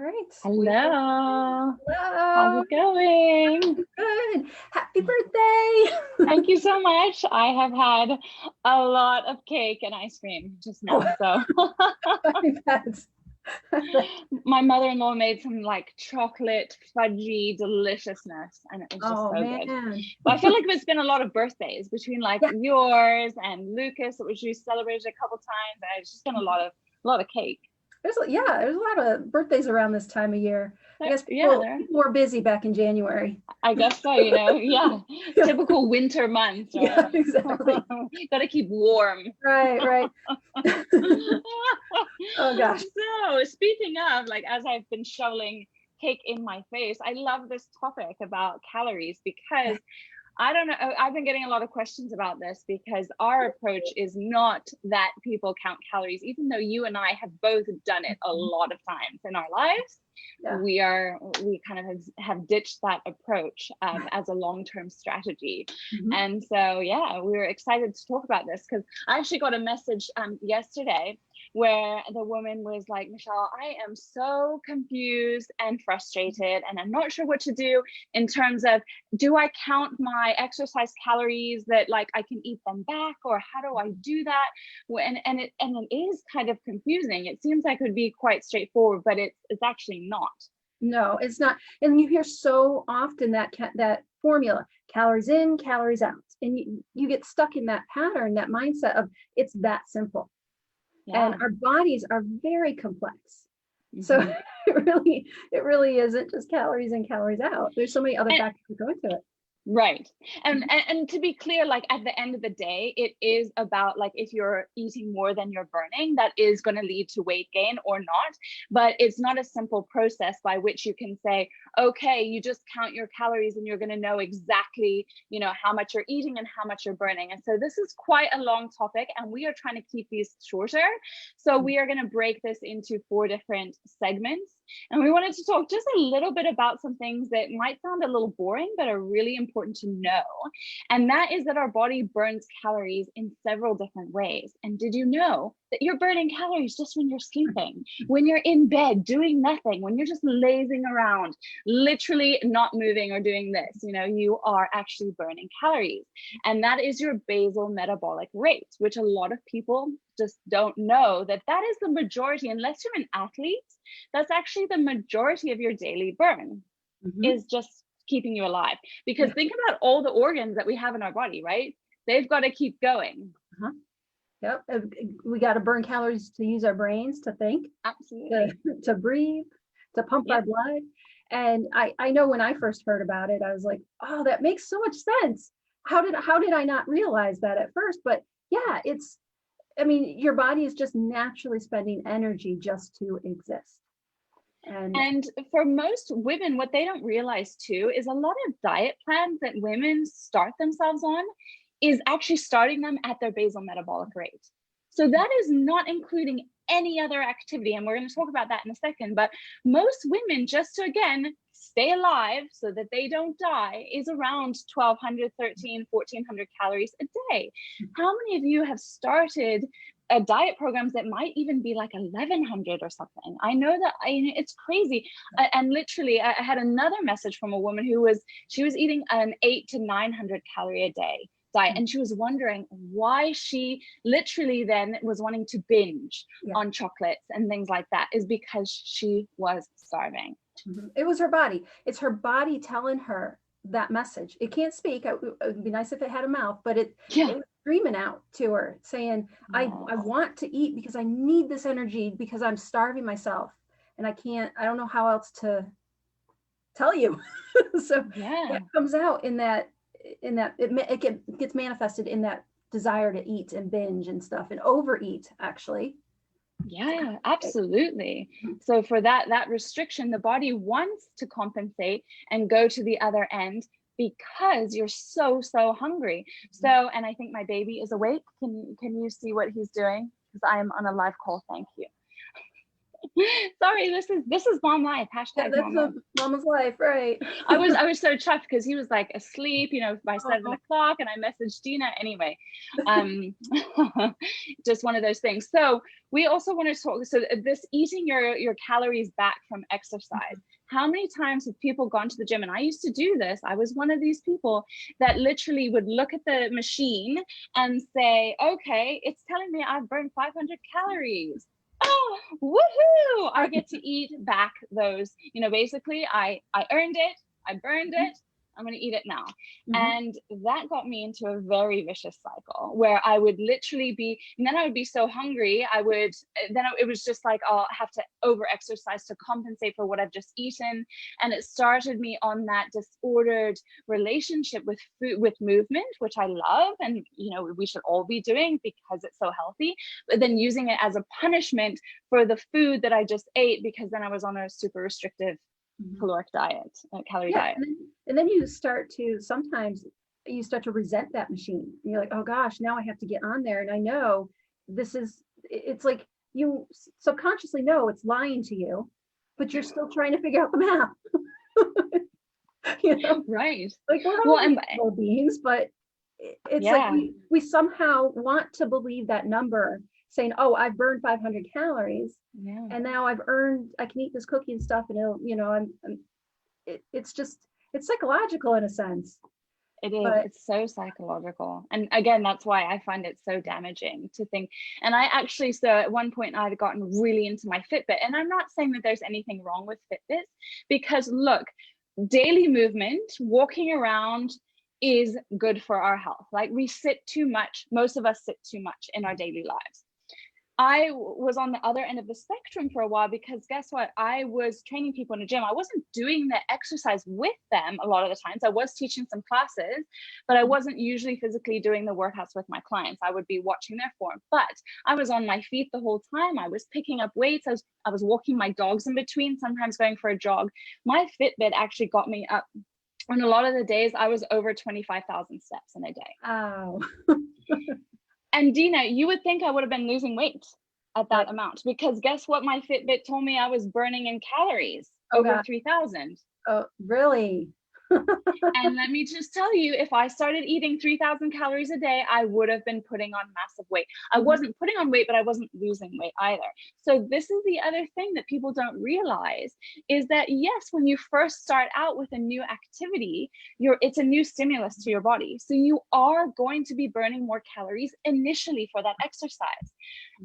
right. Hello. How's Hello. it going? Good. Happy birthday. Thank you so much. I have had a lot of cake and ice cream just now. So my mother-in-law made some like chocolate fudgy deliciousness, and it was just so good. But I feel like there's been a lot of birthdays between like yours and Lucas, which we celebrated a couple times, and it's just been a lot of cake. There's a lot of birthdays around this time of year. I guess people were busy back in January. I guess so, you know. Yeah. Typical winter months, right? Yeah, exactly. Got to keep warm. Right. Oh gosh. So speaking of, like, as I've been shoveling cake in my face, I love this topic about calories because I don't know, I've been getting a lot of questions about this because our approach is not that people count calories, even though you and I have both done it a lot of times in our lives. Yeah. We kind of have ditched that approach as a long-term strategy. And so, yeah, we were excited to talk about this because I actually got a message yesterday where the woman was like, Michelle, I am so confused and frustrated, and I'm not sure what to do in terms of, do I count my exercise calories that like I can eat them back, or how do I do that? And it is kind of confusing. It seems like it would be quite straightforward, but it's actually not. No, it's not. And you hear so often that formula, calories in, calories out, and you get stuck in that pattern, that mindset of it's that simple. Yeah. And our bodies are very complex. So it really isn't just calories in, calories out. There's so many other factors that go into it. Right. And to be clear, like at the end of the day, it is about like, if you're eating more than you're burning, that is going to lead to weight gain or not. But it's not a simple process by which you can say, okay, you just count your calories and you're going to know exactly, you know, how much you're eating and how much you're burning. And so this is quite a long topic, and we are trying to keep these shorter. So we are going to break this into 4 different segments. And we wanted to talk just a little bit about some things that might sound a little boring, but are really important to know. And that is that our body burns calories in several different ways. And did you know that you're burning calories just when you're sleeping, when you're in bed doing nothing, when you're just lazing around, literally not moving or doing this, you know, you are actually burning calories. And that is your basal metabolic rate, which a lot of people just don't know that is the majority. Unless you're an athlete, that's actually the majority of your daily burn is just keeping you alive. Because think about all the organs that we have in our body, right? They've got to keep going. Yep. We got to burn calories to use our brains to think, absolutely, to breathe, to pump our blood. And I know when I first heard about it, I was like, oh, that makes so much sense. How did I not realize that at first? But yeah, I mean, your body is just naturally spending energy just to exist. And for most women, what they don't realize too is a lot of diet plans that women start themselves on is actually starting them at their basal metabolic rate. So that is not including any other activity. And we're going to talk about that in a second. But most women, just to, again, stay alive so that they don't die, is around 1,200, 1,300, 1,400 calories a day. How many of you have started diet programs that might even be like 1,100 or something? I know that it's crazy. And literally, I had another message from a woman she was eating an 800 to 900 calorie a day diet, and she was wondering why she literally then was wanting to binge on chocolates and things like that, is because she was starving. It was her body. It's her body telling her that message. It can't speak. It would be nice if it had a mouth, but it was screaming out to her saying, I want to eat because I need this energy because I'm starving myself and I don't know how else to tell you. So it comes out in that it gets manifested in that desire to eat and binge and stuff and overeat, actually. Yeah, absolutely. So for that restriction, the body wants to compensate and go to the other end because you're so hungry. So, and I think my baby is awake. Can you see what he's doing? Because I am on a live call. Thank you. So Sorry, this is mom life. Yeah, Hashtag that's mom life. mama's life, right? I was so chuffed because he was like asleep, by 7 o'clock, and I messaged Dina anyway. Just one of those things. So we also want to talk. So this eating your calories back from exercise. How many times have people gone to the gym? And I used to do this. I was one of these people that literally would look at the machine and say, okay, it's telling me I've burned 500 calories. Oh, woohoo! I get to eat back those, basically I earned it, I burned it, I'm going to eat it now. And that got me into a very vicious cycle where I would literally be, and then I would be so hungry, it was just like, I'll have to over exercise to compensate for what I've just eaten. And it started me on that disordered relationship with food, with movement, which I love. And, we should all be doing because it's so healthy, but then using it as a punishment for the food that I just ate, because then I was on a super restrictive caloric diet, calorie diet. And then sometimes you start to resent that machine. And you're like, oh gosh, now I have to get on there. And I know it's like you subconsciously know it's lying to you, but you're still trying to figure out the math. Right. Like we're all beings, but it's like we somehow want to believe that number, saying, oh, I've burned 500 calories. Yeah. And now I can eat this cookie and stuff, and it's psychological in a sense. It is. It's so psychological. And again, that's why I find it so damaging to think. And I actually, so at one point I'd gotten really into my Fitbit, and I'm not saying that there's anything wrong with Fitbits, because look, daily movement, walking around is good for our health. Like we sit too much. Most of us sit too much in our daily lives. I was on the other end of the spectrum for a while, because guess what? I was training people in a gym. I wasn't doing the exercise with them a lot of the times. I was teaching some classes, but I wasn't usually physically doing the workouts with my clients. I would be watching their form, but I was on my feet the whole time. I was picking up weights. I was walking my dogs in between, sometimes going for a jog. My Fitbit actually got me up. On a lot of the days, I was over 25,000 steps in a day. Oh. And Dina, you would think I would have been losing weight at that amount, because guess what? My Fitbit told me I was burning in calories over 3,000. Oh, really? And let me just tell you, if I started eating 3,000 calories a day, I would have been putting on massive weight. I wasn't putting on weight, but I wasn't losing weight either. So this is the other thing that people don't realize, is that yes, when you first start out with a new activity, it's a new stimulus to your body. So you are going to be burning more calories initially for that exercise.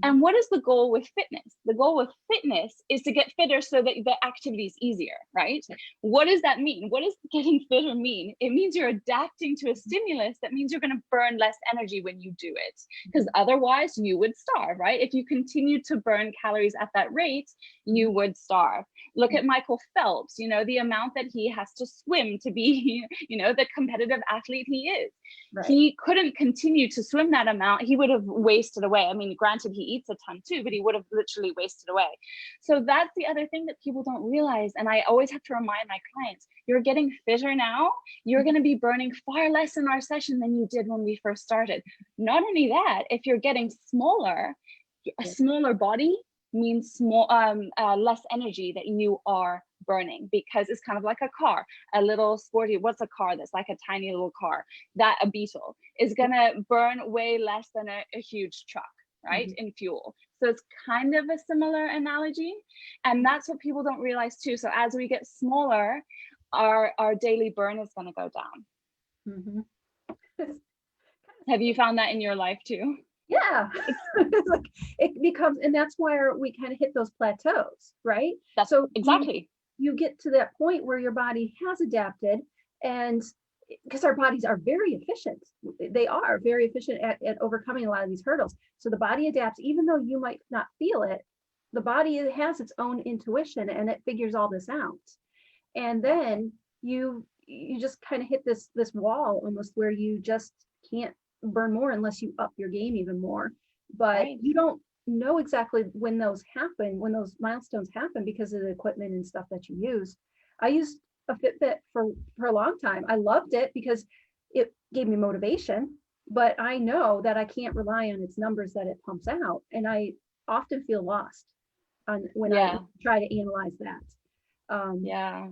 And what is the goal with fitness? The goal with fitness is to get fitter so that the activity is easier, right? What does that mean? What does getting fitter mean? It means you're adapting to a stimulus. That means you're going to burn less energy when you do it, because otherwise you would starve, right? If you continue to burn calories at that rate, you would starve. Look at Michael Phelps, the amount that he has to swim to be, the competitive athlete he is. Right. He couldn't continue to swim that amount. He would have wasted away. I mean, granted, he eats a ton too, but he would have literally wasted away. So that's the other thing that people don't realize. And I always have to remind my clients, you're getting fitter now. You're going to be burning far less in our session than you did when we first started. Not only that, if you're getting smaller, a smaller body means less energy that you are burning, because it's kind of like a car, a little sporty, what's a car that's like a tiny little car? That a Beetle is gonna burn way less than a huge truck, right? In fuel. So it's kind of a similar analogy, and that's what people don't realize too. So as we get smaller, our daily burn is going to go down. Have you found that in your life too? Yeah. It's like it becomes, and that's where we kind of hit those plateaus, right? So exactly. You get to that point where your body has adapted, and because our bodies are very efficient, they are very efficient at overcoming a lot of these hurdles. So the body adapts, even though you might not feel it. The body has its own intuition, and it figures all this out. And then you just kind of hit this wall almost, where you just can't burn more unless you up your game even more. But you don't know exactly when those happen, when those milestones happen, because of the equipment and stuff that you use. I used a Fitbit for a long time. I loved it because it gave me motivation, but I know that I can't rely on its numbers that it pumps out, and I often feel lost. on when I Yeah. try to analyze that. Yeah.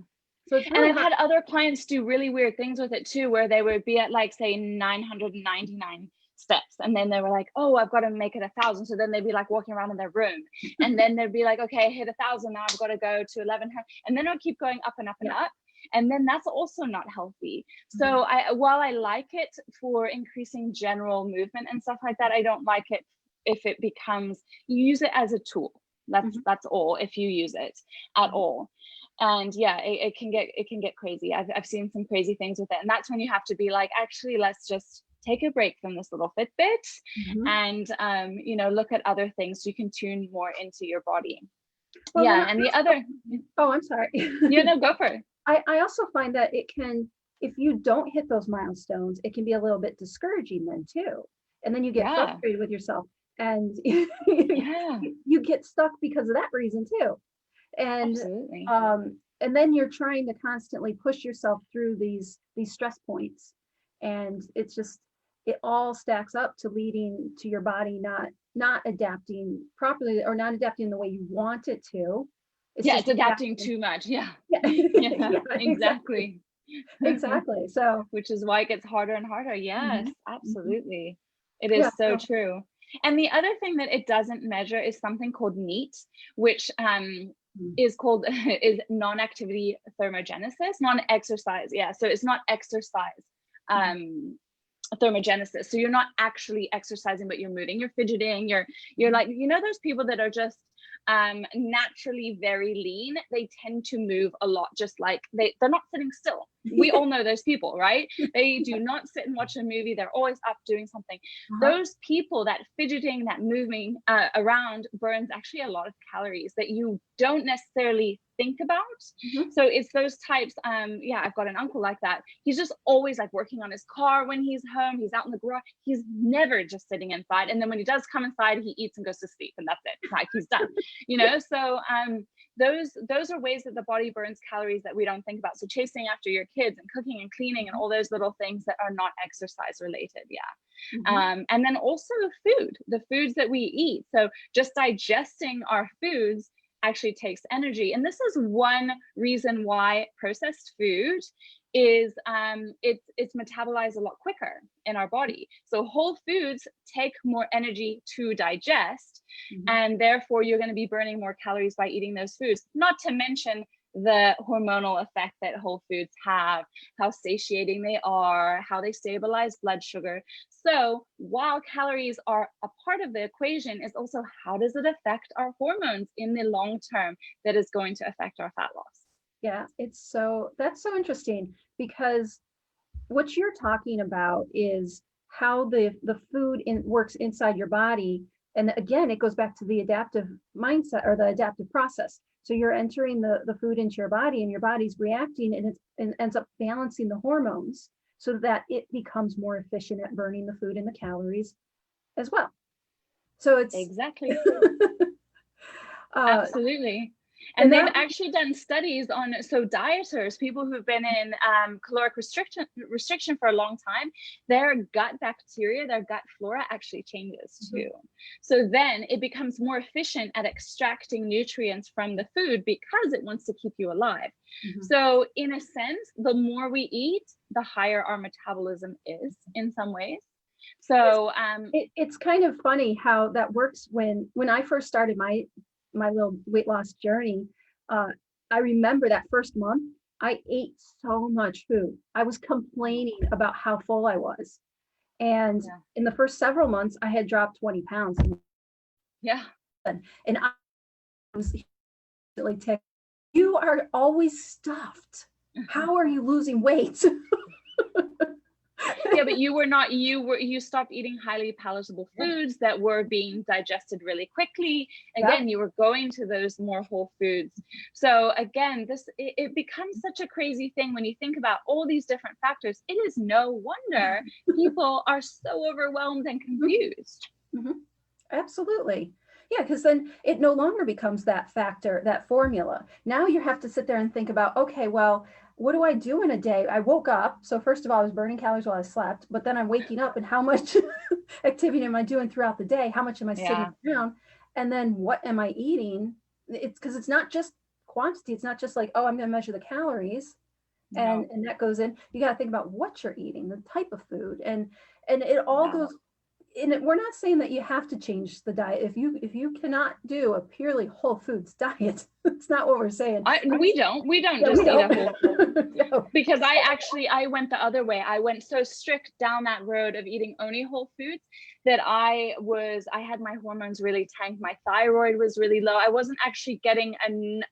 So it's And really I've hard. had other clients do really weird things with it too, where they would be at like, say, 999 steps. And then they were like, oh, I've got to make it 1,000. So then they'd be like walking around in their room. And then they'd be like, okay, I hit 1,000. Now I've got to go to 1,100. And then it'll keep going up and up and up. And then that's also not healthy. So while I like it for increasing general movement and stuff like that, I don't like it if it becomes, you use it as a tool. That's all, if you use it at all. And yeah, it can get crazy. I've seen some crazy things with it, and that's when you have to be like, actually, let's just take a break from this little Fitbit and you know, look at other things so you can tune more into your body. Well, yeah, and the other, oh, I'm sorry. yeah, no, go for it. I also find that it can, if you don't hit those milestones, it can be a little bit discouraging then too. And then you get frustrated with yourself, and you get stuck because of that reason too. And absolutely. And then you're trying to constantly push yourself through these stress points, and it's just, it all stacks up to leading to your body not adapting properly, or not adapting the way you want it to. It's adapting too much. Yeah, exactly. Exactly. So, which is why it gets harder and harder. Yes, absolutely. It is so true. And the other thing that it doesn't measure is something called NEAT, which is non-activity thermogenesis, non-exercise. Yeah, so it's not exercise thermogenesis. So you're not actually exercising, but you're moving, you're fidgeting, you're like, you know, those people that are just naturally very lean, they tend to move a lot, just like they're not sitting still. We all know those people, right? They do not sit and watch a movie. They're always up doing something. Those people, that fidgeting, that moving around, burns actually a lot of calories that you don't necessarily think about. So it's those types. I've got an uncle like that. He's just always like working on his car when he's home. He's out in the garage. He's never just sitting inside. And then when he does come inside, he eats and goes to sleep, and that's it. Like, he's done. You know, so those are ways that the body burns calories that we don't think about. So chasing after your kids and cooking and cleaning and all those little things that are not exercise related. And then also the foods that we eat. So just digesting our foods actually takes energy. And this is one reason why processed food is it's metabolized a lot quicker in our body. So whole foods take more energy to digest, and therefore you're going to be burning more calories by eating those foods. Not to mention the hormonal effect that whole foods have, how satiating they are, how they stabilize blood sugar. So while calories are a part of the equation, is also how does it affect our hormones in the long term that is going to affect our fat loss. Yeah, that's so interesting, because what you're talking about is how the food works inside your body. And again, it goes back to the adaptive mindset, or the adaptive process. So you're entering the food into your body, and your body's reacting, and it ends up balancing the hormones so that it becomes more efficient at burning the food and the calories as well. So it's exactly absolutely. And they've actually done studies on, so dieters, people who've been in caloric restriction for a long time, their gut bacteria, their gut flora actually changes too. So then it becomes more efficient at extracting nutrients from the food because it wants to keep you alive. So in a sense, the more we eat, the higher our metabolism is in some ways. So it's kind of funny how that works. When I first started my little weight loss journey, I remember that first month, I ate so much food. I was complaining about how full I was. And in the first several months, I had dropped 20 pounds. And I was like, you are always stuffed. How are you losing weight? Yeah, but you stopped eating highly palatable foods that were being digested really quickly. Again, you were going to those more whole foods. So again, it becomes such a crazy thing when you think about all these different factors. It is no wonder people are so overwhelmed and confused. Absolutely. Yeah, because then it no longer becomes that factor, that formula. Now you have to sit there and think about, okay, well, what do I do in a day? I woke up. So first of all, I was burning calories while I slept, but then I'm waking up, and how much activity am I doing throughout the day? How much am I sitting down? And then what am I eating it's because it's not just quantity. It's not just like, oh, I'm going to measure the calories and that goes in. You got to think about what you're eating, the type of food, and it all goes in it. We're not saying that you have to change the diet if you cannot do a purely whole foods diet. That's not what we're saying. We don't just eat a whole food. No. Because I went the other way. I went so strict down that road of eating only whole foods that I had my hormones really tanked. My thyroid was really low. I wasn't actually getting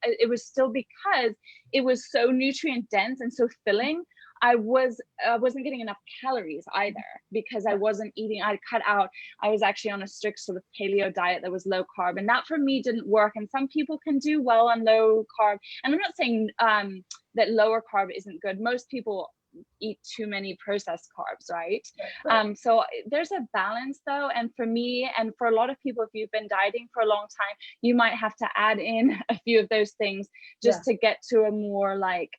it was still because it was so nutrient dense and so filling. I wasn't getting enough calories either because I wasn't eating. I cut out. I was actually on a strict sort of paleo diet that was low carb, and that for me didn't work. And some people can do well on low carb. And I'm not saying that lower carb isn't good. Most people eat too many processed carbs, right? So there's a balance though, and for me and for a lot of people, if you've been dieting for a long time, you might have to add in a few of those things just to get to a more like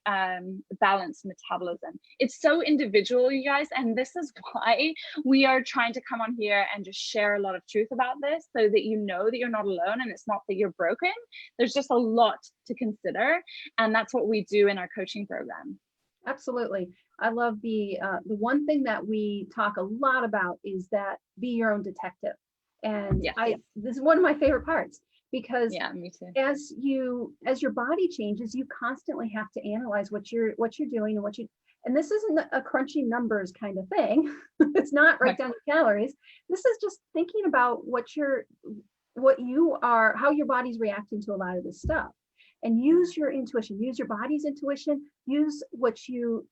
balanced metabolism. It's so individual, you guys, and this is why we are trying to come on here and just share a lot of truth about this, so that you know that you're not alone and it's not that you're broken. There's just a lot to consider, and that's what we do in our coaching program. Absolutely. I love the one thing that we talk a lot about is that be your own detective. And this is one of my favorite parts, because me too. As your body changes, you constantly have to analyze what you're doing and this isn't a crunching numbers kind of thing. It's not write down your calories. This is just thinking about how your body's reacting to a lot of this stuff. And use your intuition, use your body's intuition, use what your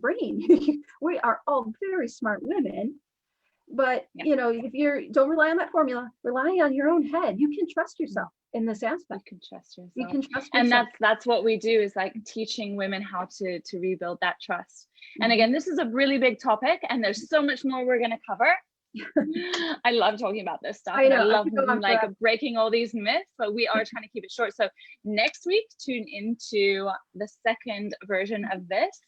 brain. We are all very smart women, but if don't rely on that formula, rely on your own head. You can trust yourself in this aspect. You can trust yourself. You can trust yourself. And that's what we do, is like teaching women how to rebuild that trust. And again, this is a really big topic, and there's so much more we're going to cover. I love talking about this stuff. I love like breaking all these myths, but we are trying to keep it short. So next week, tune into the second version of this.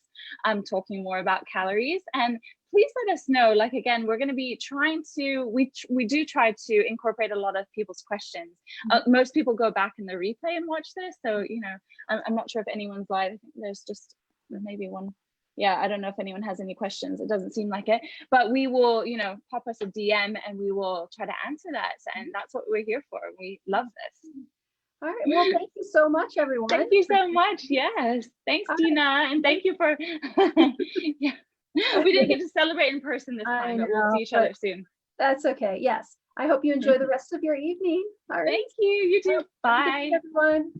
I'm talking more about calories, and please let us know. Like, again, we're going to be trying to, we do try to incorporate a lot of people's questions. Most people go back in the replay and watch this. So, I'm not sure if anyone's live. I think there's just maybe one. Yeah, I don't know if anyone has any questions. It doesn't seem like it, but we will, pop us a DM and we will try to answer that. And that's what we're here for. We love this. All right. Well, thank you so much, everyone. Thank you so much. Yes. Thanks, Dina. And thank you for, we didn't get to celebrate in person this time, but we'll see each other soon. That's okay. Yes. I hope you enjoy the rest of your evening. All right. Thank you. You too. Bye. Everyone.